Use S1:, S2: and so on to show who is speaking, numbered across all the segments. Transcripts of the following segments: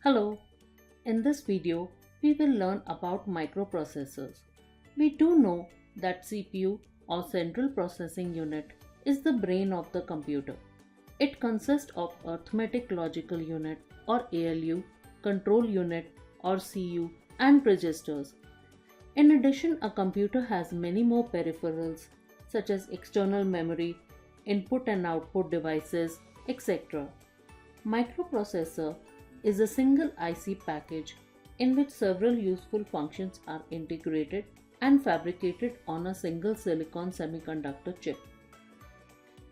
S1: Hello, in this video we will learn about microprocessors. We do know that CPU or Central Processing Unit is the brain of the computer. It consists of Arithmetic Logical Unit or ALU, Control Unit or CU and registers. In addition, a computer has many more peripherals such as external memory, input and output devices, etc. Microprocessor is a single IC package in which several useful functions are integrated and fabricated on a single silicon semiconductor chip.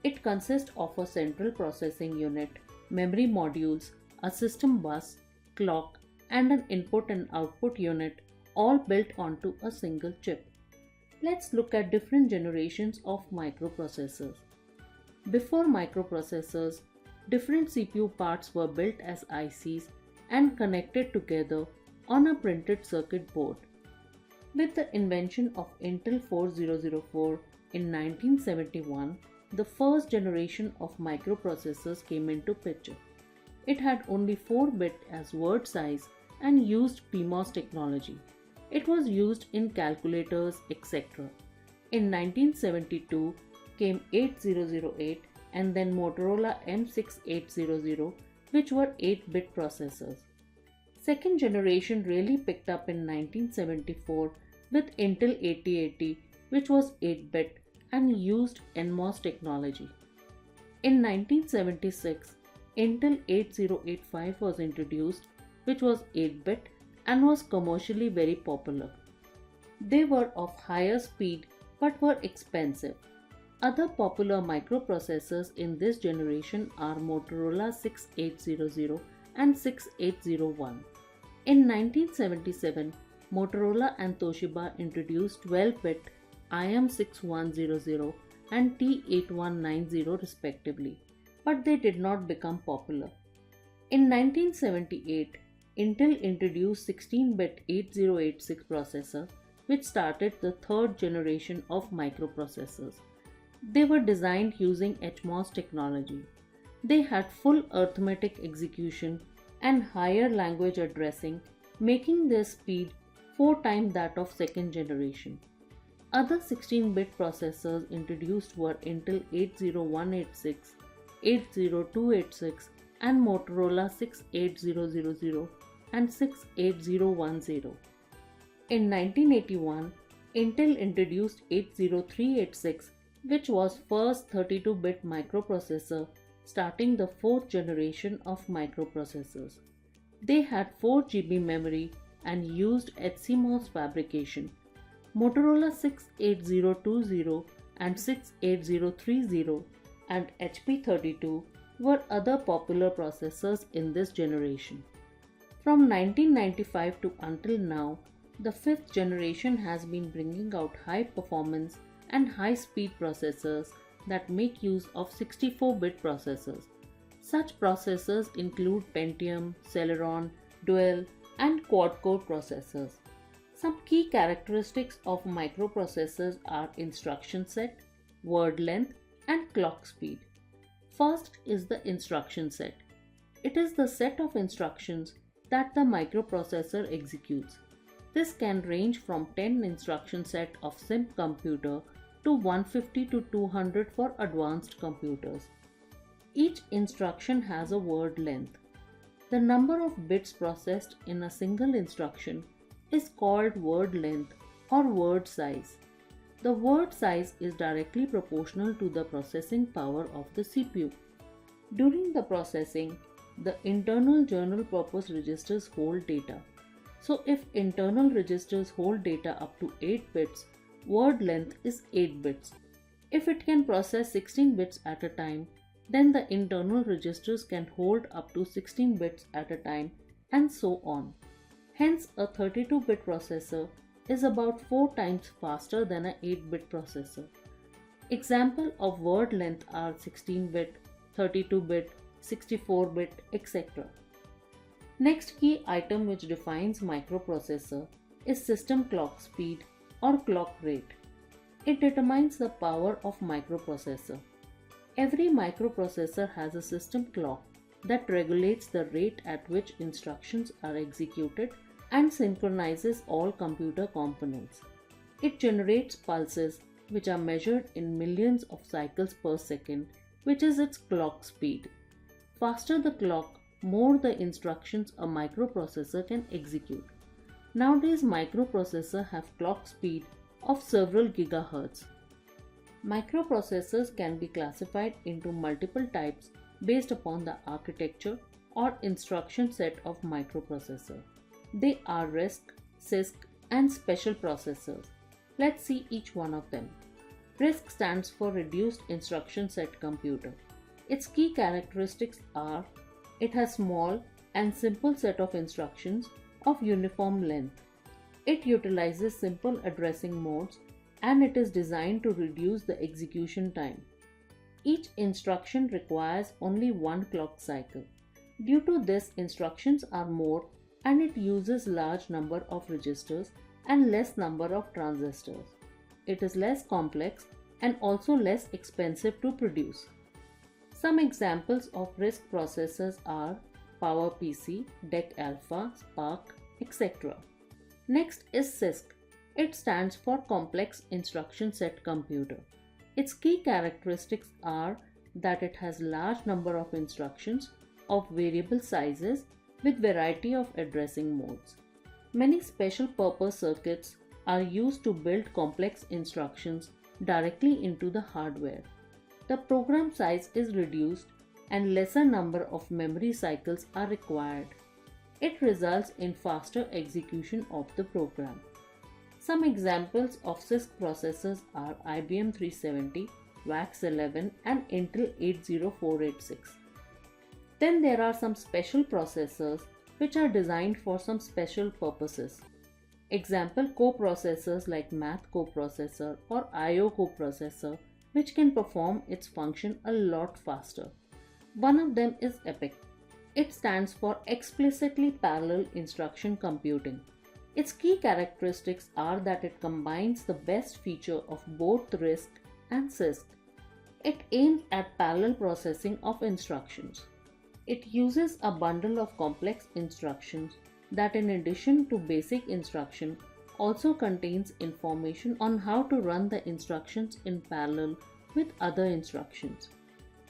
S1: It consists of a central processing unit, memory modules, a system bus, clock, and an input and output unit, all built onto a single chip. Let's look at different generations of microprocessors. Before microprocessors, different CPU parts were built as ICs and connected together on a printed circuit board. With the invention of Intel 4004 in 1971, the first generation of microprocessors came into picture. It had only 4-bit as word size and used PMOS technology. It was used in calculators, etc. In 1972 came 8008 and then Motorola M6800, which were 8-bit processors. Second generation really picked up in 1974 with Intel 8080, which was 8-bit and used NMOS technology. In 1976, Intel 8085 was introduced, which was 8-bit and was commercially very popular. They were of higher speed but were expensive. Other popular microprocessors in this generation are Motorola 6800 and 6801. In 1977, Motorola and Toshiba introduced 12-bit IM6100 and T8190 respectively, but they did not become popular. In 1978, Intel introduced 16-bit 8086 processor, which started the third generation of microprocessors. They were designed using HMOS technology. They had full arithmetic execution and higher language addressing, making their speed 4 times that of second generation. Other 16-bit processors introduced were Intel 80186, 80286 and Motorola 68000 and 68010. In 1981, Intel introduced 80386, which was first 32-bit microprocessor, starting the fourth generation of microprocessors. They had 4 GB memory and used HCMOS fabrication. Motorola 68020 and 68030 and HP32 were other popular processors in this generation. From 1995 to until now, the fifth generation has been bringing out high performance and high-speed processors that make use of 64-bit processors. Such processors include Pentium, Celeron, Dual, and quad-core processors. Some key characteristics of microprocessors are instruction set, word length, and clock speed. First is the instruction set. It is the set of instructions that the microprocessor executes. This can range from 10 instruction set of simple computer to 150 to 200 for advanced computers. Each instruction has a word length. The number of bits processed in a single instruction is called word length or word size. The word size is directly proportional to the processing power of the CPU. During the processing, the internal general purpose registers hold data. So if internal registers hold data up to 8 bits, word length is 8 bits. If it can process 16 bits at a time, then the internal registers can hold up to 16 bits at a time, and so on. Hence, a 32-bit processor is about 4 times faster than an 8-bit processor. Example of word length are 16-bit, 32-bit, 64-bit, etc. Next key item which defines microprocessor is system clock speed or clock rate. It determines the power of microprocessor. Every microprocessor has a system clock that regulates the rate at which instructions are executed and synchronizes all computer components. It generates pulses which are measured in millions of cycles per second, which is its clock speed. Faster the clock, more the instructions a microprocessor can execute. Nowadays, microprocessors have clock speed of several gigahertz. Microprocessors can be classified into multiple types based upon the architecture or instruction set of microprocessor. They are RISC, CISC, and special processors. Let's see each one of them. RISC stands for Reduced Instruction Set Computer. Its key characteristics are it has small and simple set of instructions of uniform length. It utilizes simple addressing modes and it is designed to reduce the execution time. Each instruction requires only one clock cycle. Due to this, instructions are more and it uses large number of registers and less number of transistors. It is less complex and also less expensive to produce. Some examples of RISC processors are PowerPC, DEC Alpha, Spark, etc. Next is CISC. It stands for Complex Instruction Set Computer. Its key characteristics are that it has large number of instructions of variable sizes with variety of addressing modes. Many special purpose circuits are used to build complex instructions directly into the hardware. The program size is reduced and lesser number of memory cycles are required. It results in faster execution of the program. Some examples of CISC processors are IBM 370, VAX 11 and Intel 80486. Then there are some special processors which are designed for some special purposes. Example coprocessors like math coprocessor or IO coprocessor which can perform its function a lot faster. One of them is EPIC. It stands for Explicitly Parallel Instruction Computing. Its key characteristics are that it combines the best feature of both RISC and CISC. It aims at parallel processing of instructions. It uses a bundle of complex instructions that in addition to basic instruction also contains information on how to run the instructions in parallel with other instructions.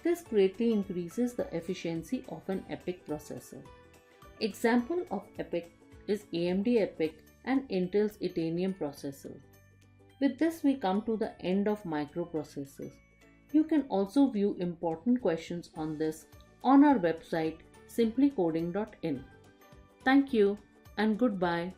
S1: This greatly increases the efficiency of an EPIC processor. Example of EPIC is AMD EPIC and Intel's Itanium processor. With this we come to the end of microprocessors. You can also view important questions on this on our website simplycoding.in. Thank you and goodbye.